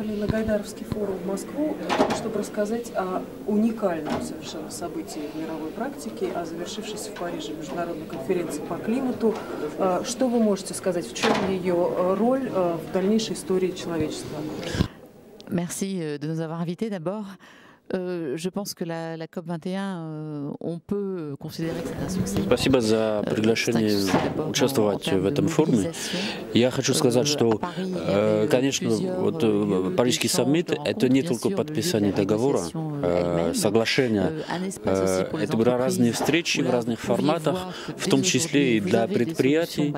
приехали на Гайдаровский форум в Москву, чтобы рассказать о уникальном совершенно событии в мировой практике, о завершившейся в Париже международной конференции по климату. Что вы можете сказать, в чем ее роль в дальнейшей истории человечества? Merci de nous avoir invités d'abord. Je pense que la COP21, on peut considérer que c'est un succès. Спасибо за приглашение участвовать в этом форуме. Я хочу сказать, что, конечно, вот Парижский саммит — это не только подписание договора, соглашения. Это были разные встречи в разных форматах, в том числе и для предприятий.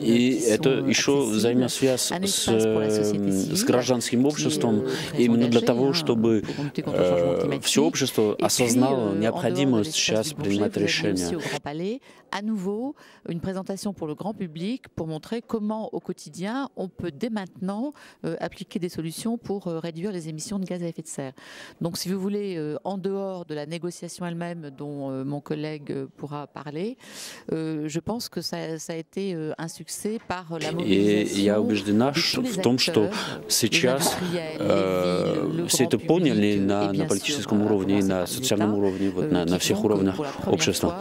И это еще взаимосвязь с гражданским обществом, именно для того, чтобы все общество осознало необходимость сейчас принимать решения. À nouveau, une présentation pour le grand public pour montrer comment au quotidien on peut dès maintenant appliquer des solutions pour réduire les émissions de gaz à effet de serre. Donc si vous voulez, en dehors de la négociation elle-même dont mon collègue pourra parler, je pense que ça a été un succès par la mobilisation. И я убеждена в том, что сейчас все это поняли на политическом уровне и на социальном уровне, вот на всех уровнях общества.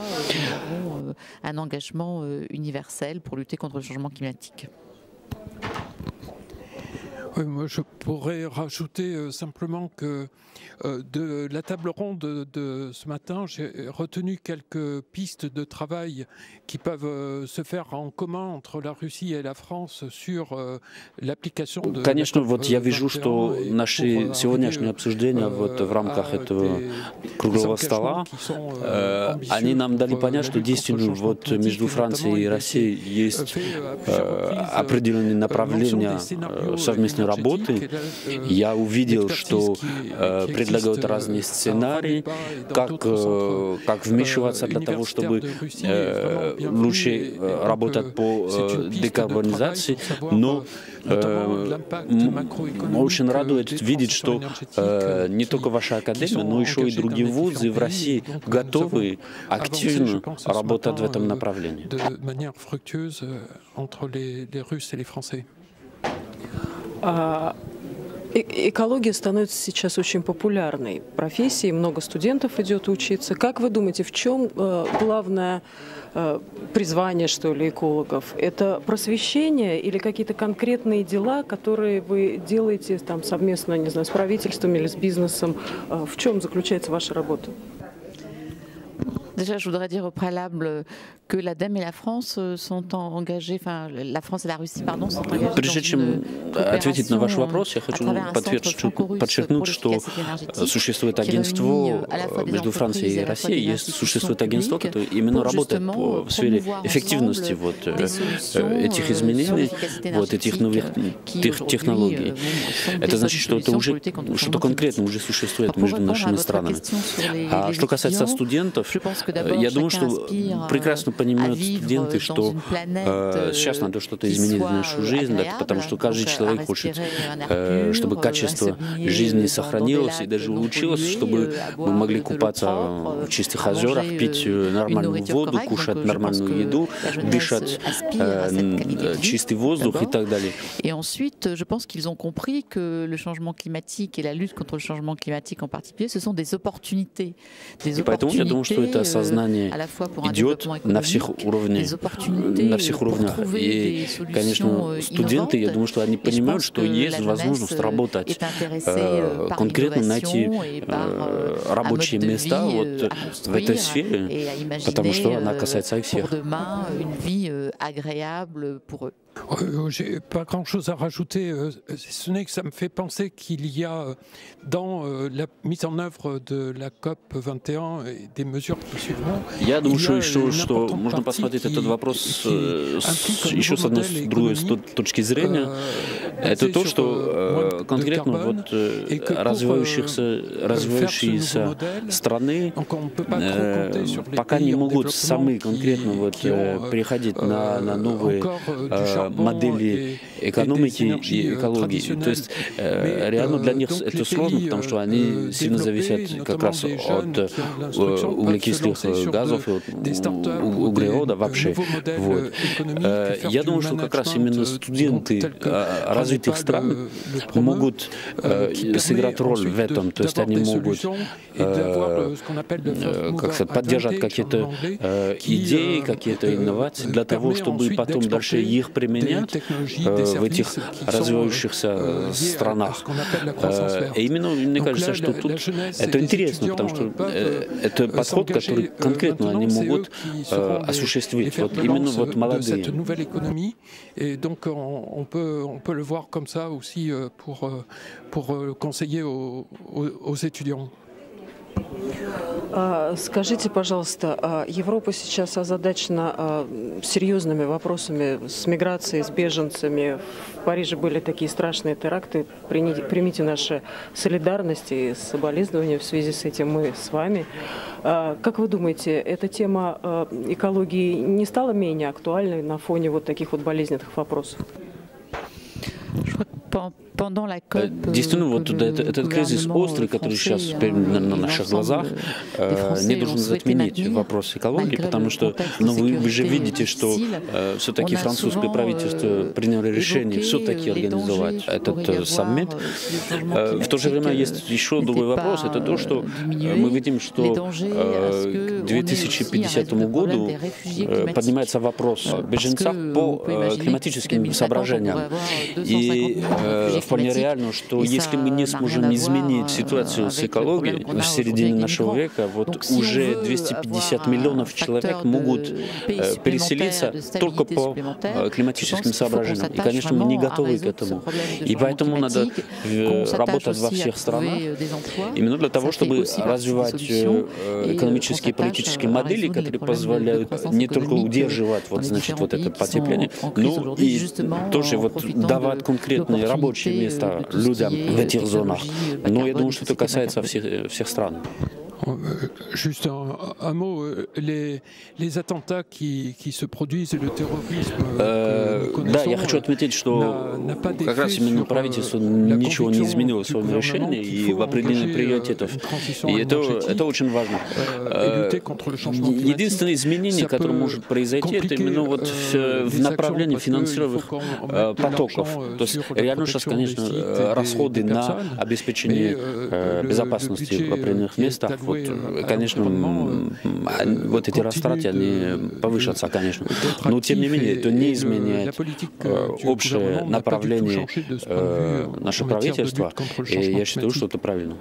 Un engagement universel pour lutter contre le changement climatique. Oui, moi je pourrais rajouter simplement que de la table ronde de ce matin, j'ai retenu quelques pistes de travail qui peuvent se faire en commun entre la Russie et la France sur l'application de... Конечно, вот я вижу, что наши сегодняшние обсуждения вот в рамках этого круглого стола, они нам дали понять, что действительно вот между Францией и Россией есть определенные направления совместной работы. Я увидел, что предлагают разные сценарии, как вмешиваться для того, чтобы лучше работать по декарбонизации, но очень радует видеть, что не только ваша академия, но еще и другие вузы в России готовы активно работать в этом направлении. Экология становится сейчас очень популярной профессией, много студентов идет учиться. Как вы думаете, в чем главное призвание, что ли, экологов? Это просвещение или какие-то конкретные дела, которые вы делаете там совместно, не знаю, с правительством или с бизнесом? В чем заключается ваша работа? Déjà, je voudrais dire au préalable que l'ADEME et la France sont engagés, enfin la France et la Russie, pardon, sont engagés Прежде чем ответить на ваш вопрос, я хочу подчеркнуть, что существует агентство между Францией и Россией, существует агентство, которое именно работает в сфере эффективности вот этих изменений, вот этих новых технологий. Это значит, что это уже что-то конкретное уже существует между нашими странами. А что касается студентов, я думаю, что прекрасно понимают студенты, что сейчас надо что-то изменить в нашу жизнь, потому что каждый человек хочет, чтобы качество жизни сохранилось и даже улучшилось, чтобы мы могли купаться в чистых озерах, пить нормальную воду, кушать нормальную еду, дышать чистый воздух и так далее. Et ensuite, je pense qu'ils ont compris que le changement climatique et la lutte contre le changement climatique en particulier, ce sont des opportunités. И поэтому я думаю, что это осознание идет на всех уровнях. И, конечно, студенты, я думаю, что они понимают, что есть возможность работать, конкретно найти рабочие места вот в этой сфере, потому что она касается их всех. J'ai pas grand-chose à rajouter, ce n'est que ça me fait penser qu'il y a dans la mise en œuvre de la COP 21 et des mesures qui suivront. Я думаю, что можно посмотреть этот вопрос еще с одной, с другой точки зрения. Это то, что конкретно вот развивающиеся страны пока не могут сами конкретно вот переходить на новые модели экономики и экологии. То есть реально для них это сложно, потому что они сильно зависят как раз от углекислых газов и от углерода вообще. Вот. Я думаю, что как раз именно студенты развитых стран могут сыграть роль в этом, то есть они могут как-то поддержать какие-то идеи, какие-то инновации для того, чтобы потом дальше их применять в этих развивающихся странах. И именно мне кажется, что тут это интересно, потому что это подход, который конкретно они могут осуществить. Вот именно вот молодые. Et donc on peut le voir comme ça aussi pour conseiller aux étudiants. Скажите, пожалуйста, Европа сейчас озадачена серьезными вопросами с миграцией, с беженцами. В Париже были такие страшные теракты. Примите наши солидарности и соболезнования в связи с этим мы с вами. Как вы думаете, эта тема экологии не стала менее актуальной на фоне вот таких вот болезненных вопросов? Действительно, вот этот кризис острый, который сейчас на наших глазах, не должен затменить вопрос экологии, потому что вы же видите, что все-таки французское правительство приняло решение все-таки организовать этот саммит. В то же время есть еще другой вопрос, это то, что мы видим, что к 2050 году поднимается вопрос о беженцах по климатическим соображениям. И вполне реально, что если мы не сможем изменить ситуацию с экологией в середине нашего века, вот уже 250 миллионов человек могут переселиться только по климатическим соображениям. И, конечно, мы не готовы к этому. И поэтому надо работать во всех странах именно для того, чтобы развивать экономические и политические модели, которые позволяют не только удерживать вот это потепление, но и тоже давать конкретные рабочие места людям в этих зонах. Но я думаю, что это касается всех стран. Juste un mot, les attentats qui se produisent et le terrorisme. Да, я хочу отметить, что как раз именно правительство ничего не изменило в своем решении и в определении приоритетов. И это очень важно. Единственное изменение, которое может произойти, это именно вот в направлении финансировых потоков. То есть реально сейчас, конечно, расходы на обеспечение безопасности в определенных местах, вот, конечно, вот эти растраты, они повышатся, конечно. Но, тем не менее, это не изменяет общее направление нашего правительства, и я считаю, что это правильно.